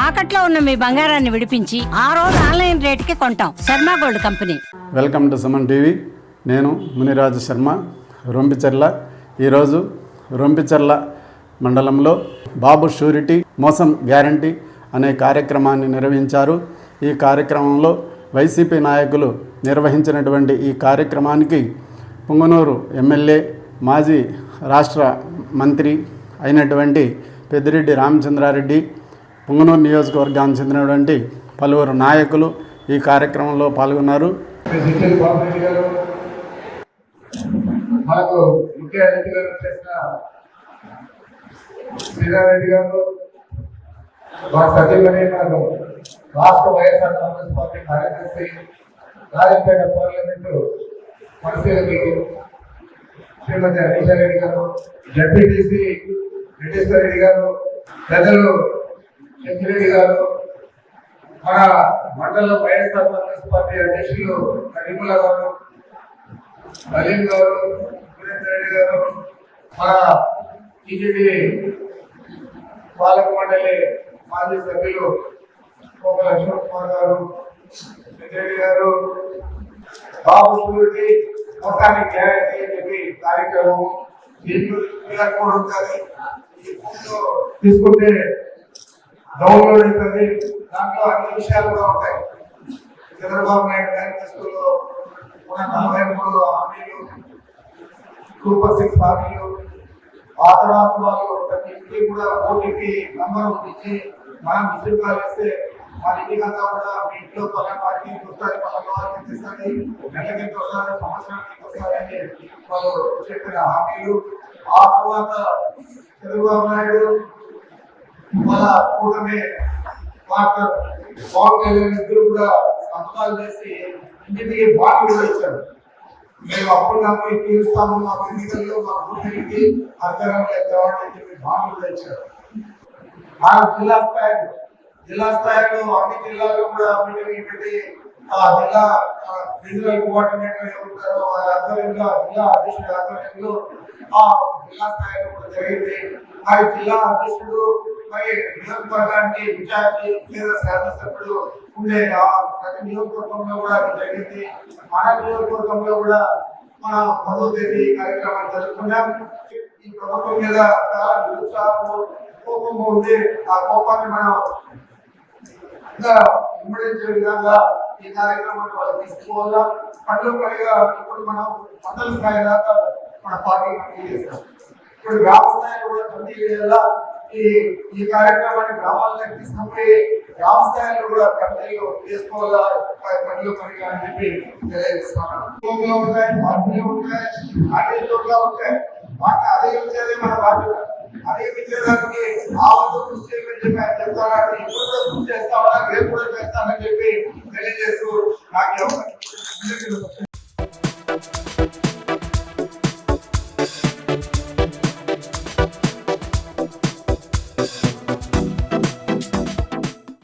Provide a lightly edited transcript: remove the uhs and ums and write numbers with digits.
తాకట్లో ఉన్న మీ బంగారాన్ని విడిపించి ఆ రోజు ఆన్లైన్ రేటుకి కొంటాం. Sharma gold company. Welcome to Suman TV. నేను మునిరాజు శర్మ, రొంపిచెర్ల. ఈరోజు రొంపిచెర్ల మండలంలో బాబు షూరిటీ మోసం గ్యారంటీ అనే కార్యక్రమాన్ని నిర్వహించారు. ఈ కార్యక్రమంలో వైసీపీ నాయకులు నిర్వహించినటువంటి ఈ కార్యక్రమానికి పుంగనూరు ఎమ్మెల్యే, మాజీ రాష్ట్ర మంత్రి అయినటువంటి పెద్దిరెడ్డి రామచంద్రారెడ్డి, పుంగనూరు నియోజకవర్గానికి చెందినటువంటి పలువురు నాయకులు ఈ కార్యక్రమంలో పాల్గొన్నారు. మనకు ముఖ్య అతిథిగా చేసిన శ్రీరారెడ్డి గారు, మా సతీమణి, మనకు రాష్ట్ర వైఎస్ఆర్ కాంగ్రెస్ పార్టీ కార్యదర్శి, రాజంపేట పార్లమెంటు పరిశీలకులు శ్రీమతి అనితారెడ్డి గారు, జడ్పీటీసీ వెంకటేశ్వర రెడ్డి గారు, పెద్దలు చెంచిరెడ్డి గారు, మన మండల వైఎస్ఆర్ కాంగ్రెస్ పార్టీ అధ్యక్షులు కరీముల్లా గారు, అలీం గారు, సురేంద్ర రెడ్డి గారు, మన టీజీడీ పాలక మండలి మాజీ సభ్యులు కోక లక్ష్మణ్ కుమార్ గారు, రెడ్డి గారు, బాబు షూరిటీ మొత్తాన్ని గ్యారంటీ అని చెప్పి కార్యక్రమం దీంట్లో తీసుకుంటే డౌన్లోడ్ అవుతుంది. దాంట్లో అన్ని విషయాలు కూడా ఉంటాయి. చంద్రబాబు నాయుడు మేనిఫెస్టోలో ఉన్న 43 హామీలు, సూపర్ 6 హామీలు, ఆ తర్వాత వాళ్ళు ప్రతి ఇంటికి కూడా ఓటీపీ నంబర్ ఇచ్చి మనం విజిట్ కాల్ ఇస్తే మన ఇంటికంతా కూడా మీ ఇంట్లో పలానా పార్టీ వస్తుంది, పలానా వారికి ఇస్తుంది, నెలకి వస్తారు, సంవత్సరానికి వస్తారని వాళ్ళు చెప్పిన హామీలు. ఆ తర్వాత చంద్రబాబు నాయుడు మన కూటమి పార్ట్నర్ పవన్ కళ్యాణ్ ఇద్దరు కూడా సంతకాలు చేసి ఇంటికి బాండ్ కూడా ఇచ్చారు. మేము అప్పుడు నాకు తీరుస్తాము, మా ఎన్నికల్లో మా కూటమికి అర్థం చేద్దామని చెప్పి బాండ్ కూడా ఇచ్చారు. ఆ జిల్లా స్థాయిలో అన్ని జిల్లాల్లో కూడా మీటింగ్ పెట్టి ఆ జిల్లా రీజనల్ కోఆర్డినేటర్ ఉంటారో వాళ్ళ ఆధ్వర్యంలో, జిల్లా అధ్యక్షుడి ఆధ్వర్యంలో ఆ జిల్లా స్థాయిలో కూడా జరిగింది. మరి జిల్లా అధ్యక్షుడు మరి నియోజకవర్గానికి ఇన్ఛార్జి లేదా శాసనసభ్యుడు ఉండే ప్రతి నియోజకవర్గంలో కూడా అది జరిగింది. మన నియోజకవర్గంలో కూడా మన 10వ తేదీ కార్యక్రమాన్ని జరుపుకున్నాం. ఈ ప్రభుత్వం మీద చాలా నిరుత్సాహము, కోపం ఉంది. ఆ కోపాన్ని మనం ఇమ్మడించే విధంగా ఈ కార్యక్రమాన్ని వాళ్ళు తీసుకోవాలా. పండ్లు పనిగా ఇప్పుడు మనం మండల స్థాయి దాకా మన పార్టీ కంటిన్యూ చేస్తాం. ఇప్పుడు గ్రామ స్థాయిలో కూడా కంటిన్యూ చేయాలా. ఈ కార్యక్రమాన్ని గ్రామాలకు తీసుకుపోయి గ్రామ స్థాయిలో కూడా కంటిన్యూ చేసుకోవాలా. పండ్లు పనిగా అని చెప్పి తెలియజేస్తున్నాను. ఉంటాయి, పార్టీలు ఉంటాయి, అన్ని చోట్ల ఉంటాయి. వాటి అదే విషయాలే మన బాధ్యత. అదే విషయానికి ఆ వంతు కృషి చేయమని చెప్పి ఆయన చెప్తాను. ఇప్పుడు కూడా కృషి చేస్తా ఉన్నా, రేపు కూడా చేస్తానని చెప్పి తెలియజేస్తూ నాకు